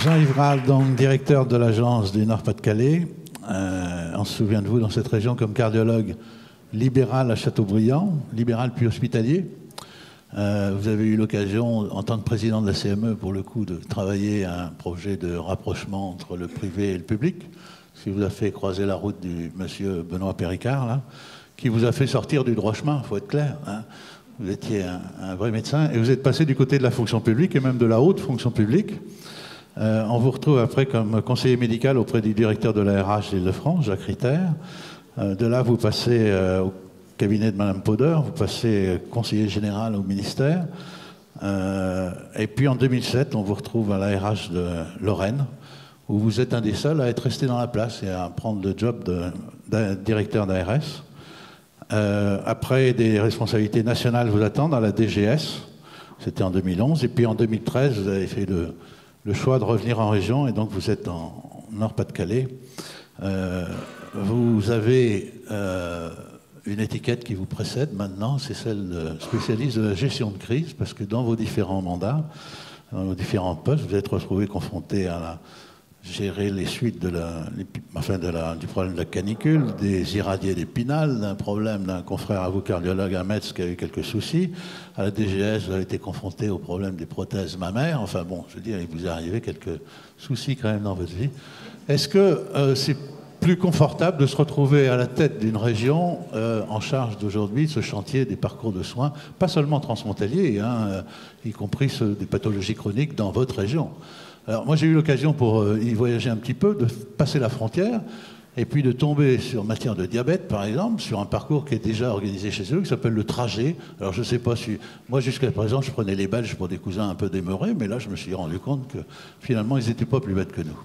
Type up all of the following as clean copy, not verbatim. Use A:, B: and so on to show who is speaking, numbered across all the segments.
A: Jean-Yves Rall, donc directeur de l'agence du Nord-Pas-de-Calais. On se souvient de vous dans cette région comme cardiologue libéral à Châteaubriand, libéral puis hospitalier. Vous avez eu l'occasion, en tant que président de la CME, pour le coup, de travailler à un projet de rapprochement entre le privé et le public, ce qui vous a fait croiser la route du monsieur Benoît Péricard, là, qui vous a fait sortir du droit chemin, il faut être clair. Hein. Vous étiez un vrai médecin et vous êtes passé du côté de la fonction publique et même de la haute fonction publique. On vous retrouve après comme conseiller médical auprès du directeur de la RH d'Île-de-France, Jacques Ritter. De là, vous passez au cabinet de Madame Poder, vous passez conseiller général au ministère. Et puis en 2007, on vous retrouve à la RH de Lorraine, où vous êtes un des seuls à être resté dans la place et à prendre le job de directeur d'ARS. Après, des responsabilités nationales vous attendent à la DGS, c'était en 2011. Et puis en 2013, vous avez fait le choix de revenir en région, et donc vous êtes en Nord-Pas-de-Calais. Vous avez une étiquette qui vous précède maintenant, c'est celle de spécialiste de la gestion de crise, parce que dans vos différents mandats, dans vos différents postes, vous êtes retrouvé confronté à gérer les suites du problème de la canicule, des irradiés d'Épinal, d'un problème d'un confrère à vous cardiologue à Metz qui a eu quelques soucis. À la DGS, vous avez été confronté au problème des prothèses mammaires. Enfin bon, je veux dire, il vous est arrivé quelques soucis quand même dans votre vie. Est-ce que c'est plus confortable de se retrouver à la tête d'une région en charge d'aujourd'hui de ce chantier des parcours de soins, pas seulement transfrontaliers, hein, y compris ceux des pathologies chroniques dans votre région? Alors moi j'ai eu l'occasion pour y voyager un petit peu, de passer la frontière et puis de tomber sur matière de diabète par exemple, sur un parcours qui est déjà organisé chez eux, qui s'appelle le trajet. Alors je ne sais pas si... Moi jusqu'à présent je prenais les Belges pour des cousins un peu démeurés, mais là je me suis rendu compte que finalement ils n'étaient pas plus bêtes que nous.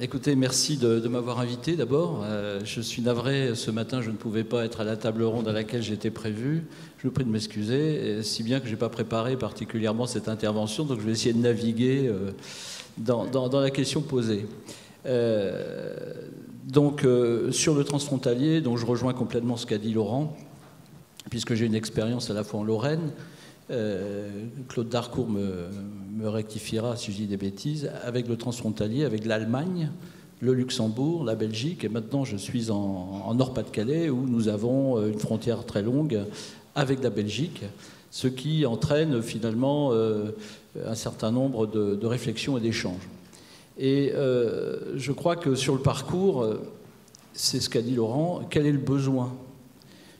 B: Écoutez, merci de m'avoir invité d'abord. Je suis navré, ce matin je ne pouvais pas être à la table ronde à laquelle j'étais prévu. Je vous prie de m'excuser, si bien que je n'ai pas préparé particulièrement cette intervention, donc je vais essayer de naviguer dans la question posée. Sur le transfrontalier, donc je rejoins complètement ce qu'a dit Laurent, puisque j'ai une expérience à la fois en Lorraine, Claude Darcourt me rectifiera si je dis des bêtises, avec le transfrontalier, avec l'Allemagne, le Luxembourg, la Belgique, et maintenant je suis en Nord-Pas-de-Calais où nous avons une frontière très longue avec la Belgique, ce qui entraîne finalement un certain nombre de réflexions et d'échanges. Et je crois que sur le parcours, c'est ce qu'a dit Laurent, quel est le besoin ?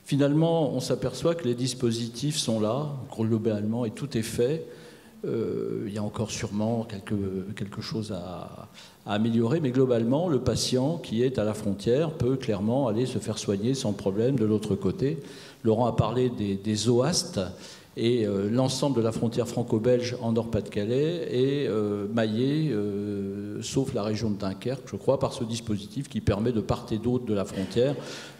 B: Finalement, on s'aperçoit que les dispositifs sont là, globalement, et tout est fait. Il y a encore sûrement quelque chose à améliorer, mais globalement, le patient qui est à la frontière peut clairement aller se faire soigner sans problème de l'autre côté. Laurent a parlé des OAST, et l'ensemble de la frontière franco-belge en Nord-Pas-de-Calais est maillé, sauf la région de Dunkerque, je crois, par ce dispositif qui permet de part et d'autre de la frontière,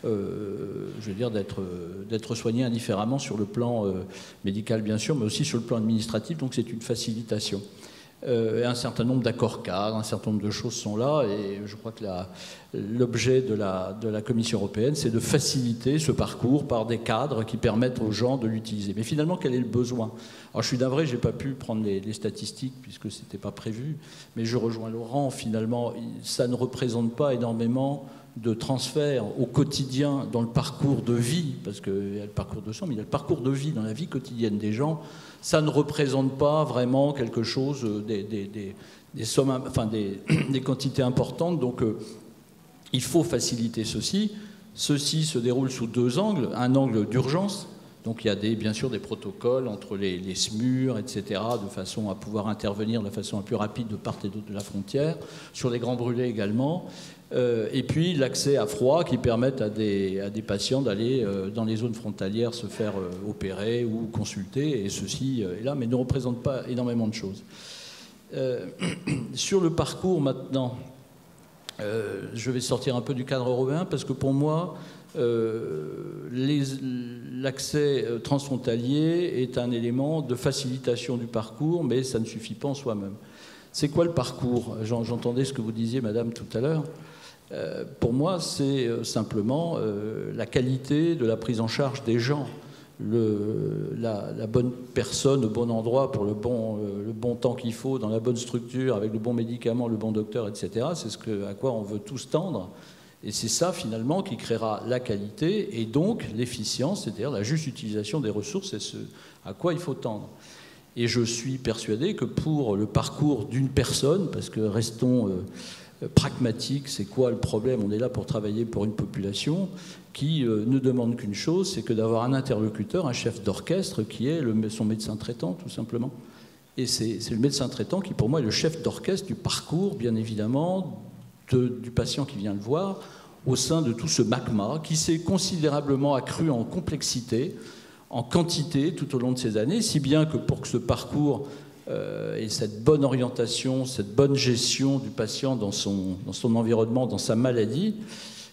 B: je veux dire, d'être soigné indifféremment sur le plan médical, bien sûr, mais aussi sur le plan administratif, donc c'est une facilitation. Un certain nombre d'accords cadres, un certain nombre de choses sont là, et je crois que l'objet de la Commission européenne, c'est de faciliter ce parcours par des cadres qui permettent aux gens de l'utiliser. Mais finalement, quel est le besoin ? Alors je suis navré, je n'ai pas pu prendre les statistiques puisque ce n'était pas prévu, mais je rejoins Laurent, finalement, ça ne représente pas énormément de transfert au quotidien dans le parcours de vie, parce qu'il y a le parcours de soins, mais il y a le parcours de vie dans la vie quotidienne des gens. Ça ne représente pas vraiment quelque chose, des sommes, enfin des quantités importantes. Donc il faut faciliter ceci. Ceci se déroule sous deux angles. Un angle d'urgence. Donc il y a bien sûr des protocoles entre les SMUR, etc., de façon à pouvoir intervenir de façon la plus rapide de part et d'autre de la frontière. Sur les grands brûlés également. Et puis l'accès à froid qui permettent à des patients d'aller dans les zones frontalières se faire opérer ou consulter, et ceci est là, mais ne représente pas énormément de choses. Sur le parcours maintenant, je vais sortir un peu du cadre européen parce que pour moi, l'accès transfrontalier est un élément de facilitation du parcours, mais ça ne suffit pas en soi-même. C'est quoi le parcours ? J'entendais ce que vous disiez, madame, tout à l'heure. Pour moi, c'est simplement la qualité de la prise en charge des gens. la bonne personne au bon endroit pour le bon temps qu'il faut, dans la bonne structure, avec le bon médicament, le bon docteur, etc. C'est à quoi on veut tous tendre. Et c'est ça, finalement, qui créera la qualité et donc l'efficience, c'est-à-dire la juste utilisation des ressources, c'est ce à quoi il faut tendre. Et je suis persuadé que pour le parcours d'une personne, parce que restons pragmatiques, c'est quoi le problème? On est là pour travailler pour une population qui ne demande qu'une chose, c'est que d'avoir un interlocuteur, un chef d'orchestre qui est son médecin traitant, tout simplement. Et c'est le médecin traitant qui, pour moi, est le chef d'orchestre du parcours, bien évidemment, du patient qui vient le voir, au sein de tout ce magma qui s'est considérablement accru en complexité, en quantité tout au long de ces années, si bien que pour que ce parcours et cette bonne orientation, cette bonne gestion du patient dans son environnement, dans sa maladie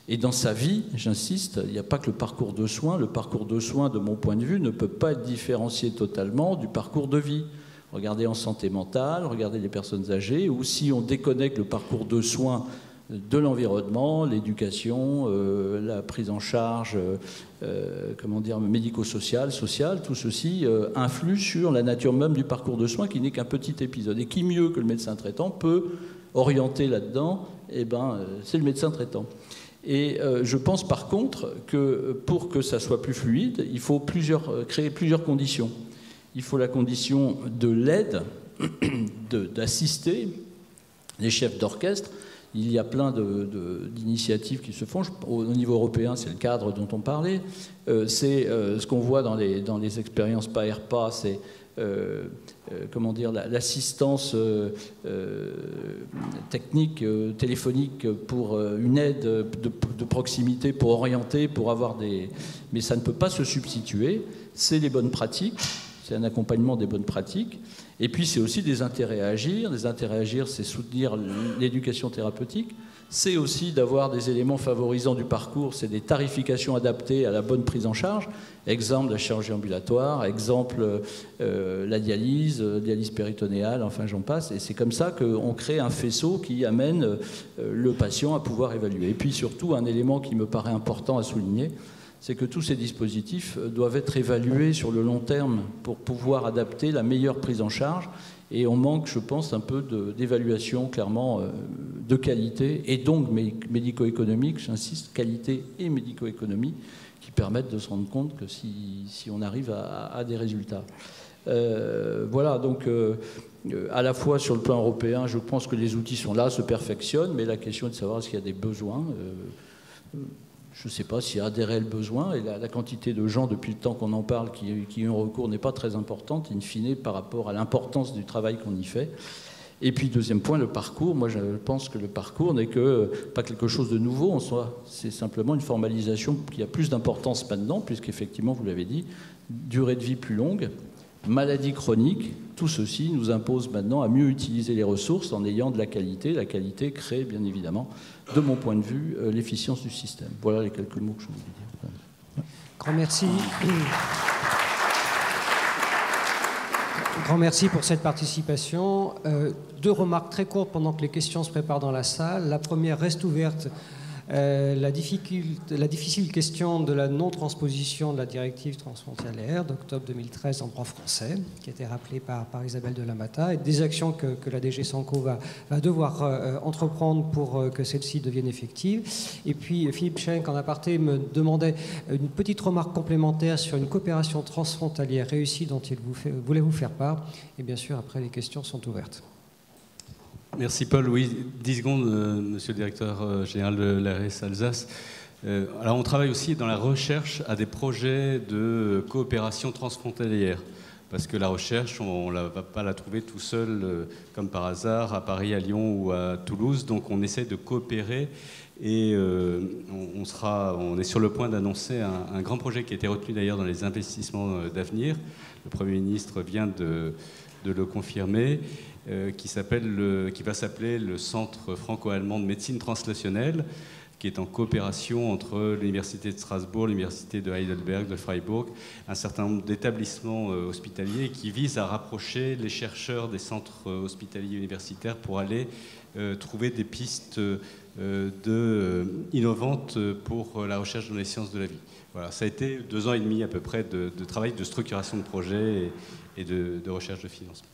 B: et dans sa vie, j'insiste, il n'y a pas que le parcours de soins. Le parcours de soins, de mon point de vue, ne peut pas être différencié totalement du parcours de vie. Regardez en santé mentale, regardez les personnes âgées, ou si on déconnecte le parcours de soins de l'environnement, l'éducation, la prise en charge, médico-sociale, sociale, tout ceci influe sur la nature même du parcours de soins qui n'est qu'un petit épisode. Et qui mieux que le médecin traitant peut orienter là-dedans? C'est le médecin traitant. Et je pense par contre que pour que ça soit plus fluide, il faut créer plusieurs conditions. Il faut la condition de l'aide, d'assister les chefs d'orchestre. Il y a plein d'initiatives qui se font. Au niveau européen, c'est le cadre dont on parlait. C'est ce qu'on voit dans les expériences PAERPA, c'est l'assistance technique, téléphonique pour une aide de proximité, pour orienter, pour avoir des... Mais ça ne peut pas se substituer. C'est les bonnes pratiques, c'est un accompagnement des bonnes pratiques. Et puis, c'est aussi des intérêts à agir. Des intérêts à agir, c'est soutenir l'éducation thérapeutique. C'est aussi d'avoir des éléments favorisants du parcours. C'est des tarifications adaptées à la bonne prise en charge. Exemple, la chirurgie ambulatoire. Exemple, la dialyse péritonéale, enfin, j'en passe. Et c'est comme ça qu'on crée un faisceau qui amène le patient à pouvoir évaluer. Et puis, surtout, un élément qui me paraît important à souligner, c'est que tous ces dispositifs doivent être évalués sur le long terme pour pouvoir adapter la meilleure prise en charge. Et on manque, je pense, un peu d'évaluation, clairement, de qualité, et donc médico-économique, j'insiste, qualité et médico-économie, qui permettent de se rendre compte que si on arrive à des résultats. Voilà, donc, à la fois sur le plan européen, je pense que les outils sont là, se perfectionnent, mais la question est de savoir s'il y a des besoins. Je ne sais pas s'il y a des réels besoins, et la quantité de gens, depuis le temps qu'on en parle, qui ont recours n'est pas très importante, in fine, par rapport à l'importance du travail qu'on y fait. Et puis, deuxième point, le parcours. Moi, je pense que le parcours n'est pas quelque chose de nouveau en soi. C'est simplement une formalisation qui a plus d'importance maintenant, puisqu'effectivement, vous l'avez dit, durée de vie plus longue, maladie chronique, tout ceci nous impose maintenant à mieux utiliser les ressources en ayant de la qualité. La qualité crée, bien évidemment, de mon point de vue, l'efficience du système. Voilà les quelques mots que je voulais dire.
C: Grand merci. Grand merci pour cette participation. Deux remarques très courtes pendant que les questions se préparent dans la salle. La première reste ouverte. La difficile question de la non-transposition de la directive transfrontalière d'octobre 2013 en droit français, qui a été rappelée par Isabelle de Lamata, et des actions que la DG Sanco va devoir entreprendre pour que celle-ci devienne effective. Et puis Philippe Schenk, en aparté, me demandait une petite remarque complémentaire sur une coopération transfrontalière réussie dont il voulait vous faire part. Et bien sûr, après, les questions sont ouvertes.
D: Merci Paul. Oui, 10 secondes, monsieur le directeur général de l'ARS Alsace. Alors on travaille aussi dans la recherche à des projets de coopération transfrontalière. Parce que la recherche, on ne va pas la trouver tout seul, comme par hasard, à Paris, à Lyon ou à Toulouse. Donc on essaie de coopérer et on est sur le point d'annoncer un grand projet qui a été retenu d'ailleurs dans les investissements d'avenir. Le Premier ministre vient de le confirmer. Qui va s'appeler le Centre franco-allemand de médecine translationnelle, qui est en coopération entre l'Université de Strasbourg, l'Université de Heidelberg, de Freiburg, un certain nombre d'établissements hospitaliers qui visent à rapprocher les chercheurs des centres hospitaliers universitaires pour aller trouver des pistes innovantes pour la recherche dans les sciences de la vie. Voilà, ça a été 2 ans et demi à peu près de travail de structuration de projet et de recherche de financement.